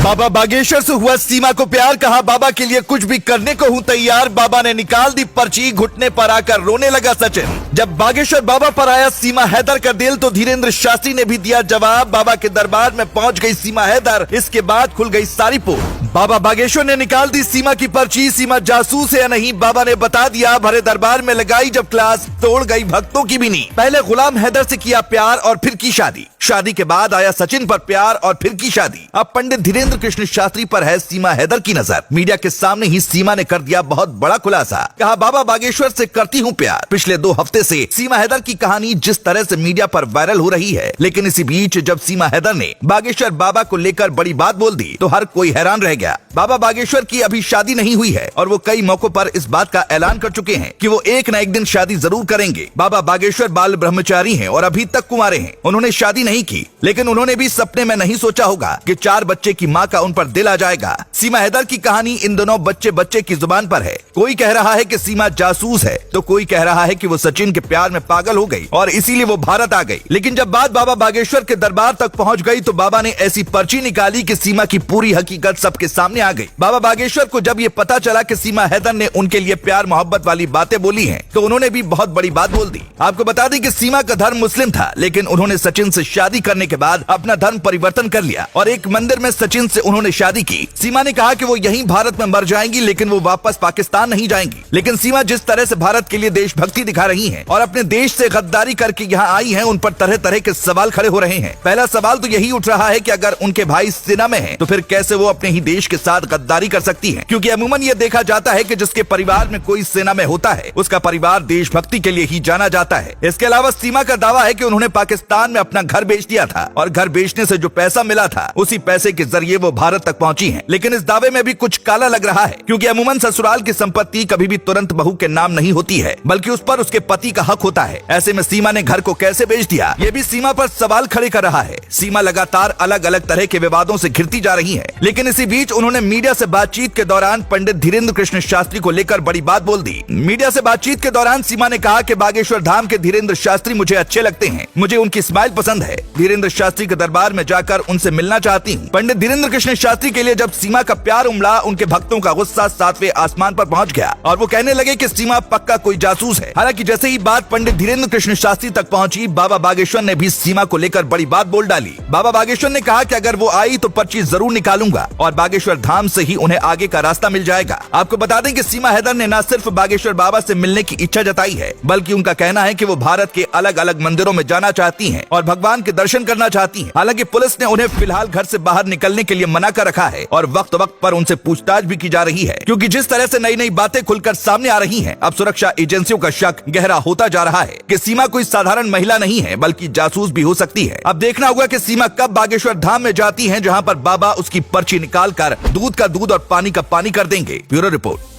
बाबा बागेश्वर से हुआ सीमा को प्यार, कहा बाबा के लिए कुछ भी करने को हूँ तैयार। बाबा ने निकाल दी पर्ची, घुटने पर आकर रोने लगा सचिन। जब बागेश्वर बाबा पर आया सीमा हैदर का दिल तो धीरेन्द्र शास्त्री ने भी दिया जवाब। बाबा के दरबार में पहुंच गई सीमा हैदर, इसके बाद खुल गई सारी पोल। बाबा बागेश्वर ने निकाल दी सीमा की पर्ची, सीमा जासूस है या नहीं बाबा ने बता दिया। भरे दरबार में लगाई जब क्लास, तोड़ गई भक्तों की भी नींद। पहले गुलाम हैदर से किया प्यार और फिर की शादी, शादी के बाद आया सचिन पर प्यार और फिर की शादी। अब पंडित धीरेन्द्र कृष्ण शास्त्री पर है सीमा हैदर की नजर। मीडिया के सामने ही सीमा ने कर दिया बहुत बड़ा खुलासा, कहा बाबा बागेश्वर से करती हूँ प्यार। पिछले 2 हफ्ते से सीमा हैदर की कहानी जिस तरह से मीडिया पर वायरल हो रही है, लेकिन इसी बीच जब सीमा हैदर ने बागेश्वर बाबा को लेकर बड़ी बात बोल दी तो हर कोई हैरान रह गया। बाबा बागेश्वर की अभी शादी नहीं हुई है और वो कई मौकों पर इस बात का ऐलान कर चुके हैं कि वो एक न एक दिन शादी जरूर करेंगे। बाबा बागेश्वर बाल ब्रह्मचारी हैं और अभी तक कुंवारे हैं। उन्होंने शादी नहीं की, लेकिन उन्होंने भी सपने में नहीं सोचा होगा कि 4 बच्चे की मां का उन पर दिल आ जाएगा। सीमा हैदर की कहानी इन दोनों बच्चे बच्चे की जुबान पर है। कोई कह रहा है कि सीमा जासूस है तो कोई कह रहा है कि वो सचिन के प्यार में पागल हो गई और इसीलिए वो भारत आ गई। लेकिन जब बात बाबा बागेश्वर के दरबार तक पहुंच गई तो बाबा ने ऐसी पर्ची निकाली कि सीमा की पूरी हकीकत सबके सामने आ गई। बाबा बागेश्वर को जब ये पता चला कि सीमा हैदर ने उनके लिए प्यार मोहब्बत वाली बातें बोली हैं, तो उन्होंने भी बहुत बड़ी बात बोल दी। आपको बता दें कि सीमा का धर्म मुस्लिम था, लेकिन उन्होंने सचिन से शादी करने के बाद अपना धर्म परिवर्तन कर लिया और एक मंदिर में सचिन से उन्होंने शादी की। सीमा ने कहा कि वो यहीं भारत में मर जाएंगी, लेकिन वो वापस पाकिस्तान नहीं जाएंगी। लेकिन सीमा जिस तरह से भारत के लिए देशभक्ति दिखा रही हैं और अपने देश से गद्दारी करके यहाँ आई हैं, उन पर तरह तरह के सवाल खड़े हो रहे हैं। पहला सवाल तो यही उठ रहा है कि अगर उनके भाई सेना में हैं, तो फिर कैसे वो अपने ही देश के साथ गद्दारी कर सकती हैं? क्योंकि अमूमन ये देखा जाता है कि जिसके परिवार में कोई सेना में होता है, उसका परिवार देशभक्ति के लिए ही जाना जाता है। इसके अलावा सीमा का दावा है कि उन्होंने पाकिस्तान में अपना घर बेच दिया था और घर बेचने से जो पैसा मिला था, उसी पैसे के जरिए वो भारत तक पहुंची हैं। लेकिन इस दावे में भी कुछ काला लग रहा है, क्योंकि अमूमन ससुराल की संपत्ति कभी भी तुरंत बहू के नाम नहीं होती है, बल्कि उस पर उसके पति का हक होता है। ऐसे में सीमा ने घर को कैसे बेच दिया, ये भी सीमा पर सवाल खड़े कर रहा है। सीमा लगातार अलग अलग तरह के विवादों से घिरती जा रही है, लेकिन इसी बीच उन्होंने मीडिया से बातचीत के दौरान पंडित धीरेन्द्र कृष्ण शास्त्री को लेकर बड़ी बात बोल दी। मीडिया से बातचीत के दौरान सीमा ने कहा कि बागेश्वर धाम के धीरेन्द्र शास्त्री मुझे अच्छे लगते हैं, मुझे उनकी स्माइल पसंद है। धीरेन्द्र शास्त्री के दरबार में जाकर उनसे मिलना चाहती हूँ। पंडित धीरेन्द्र कृष्ण शास्त्री के लिए जब सीमा का प्यार उमड़ा, उनके भक्तों का गुस्सा 7वें आसमान पर पहुंच गया और वो कहने लगे कि सीमा पक्का कोई जासूस है। हालांकि जैसे ही बात पंडित धीरेन्द्र कृष्ण शास्त्री तक पहुंची, बाबा बागेश्वर ने भी सीमा को लेकर बड़ी बात बोल डाली। बाबा बागेश्वर ने कहा कि अगर वो आई तो पर्ची जरूर निकालूंगा और बागेश्वर धाम से ही उन्हें आगे का रास्ता मिल जाएगा। आपको बता दें कि सीमा हैदर ने न सिर्फ बागेश्वर बाबा से मिलने की इच्छा जताई है, बल्कि उनका कहना है कि वो भारत के अलग अलग मंदिरों में जाना चाहती हैं और भगवान के दर्शन करना चाहती हैं। हालांकि पुलिस ने उन्हें फिलहाल घर से बाहर निकलने के लिए मना कर रखा है और वक्त वक्त पर उनसे पूछताछ भी की जा रही है, क्योंकि जिस तरह से नई नई बातें खुलकर सामने आ रही हैं, अब सुरक्षा एजेंसियों का शक गहरा होता जा रहा है कि सीमा कोई साधारण महिला नहीं है, बल्कि जासूस भी हो सकती है। अब देखना होगा कि सीमा कब बागेश्वर धाम में जाती है, जहाँ पर बाबा उसकी पर्ची निकाल कर दूध का दूध और पानी का पानी कर देंगे। Bureau report.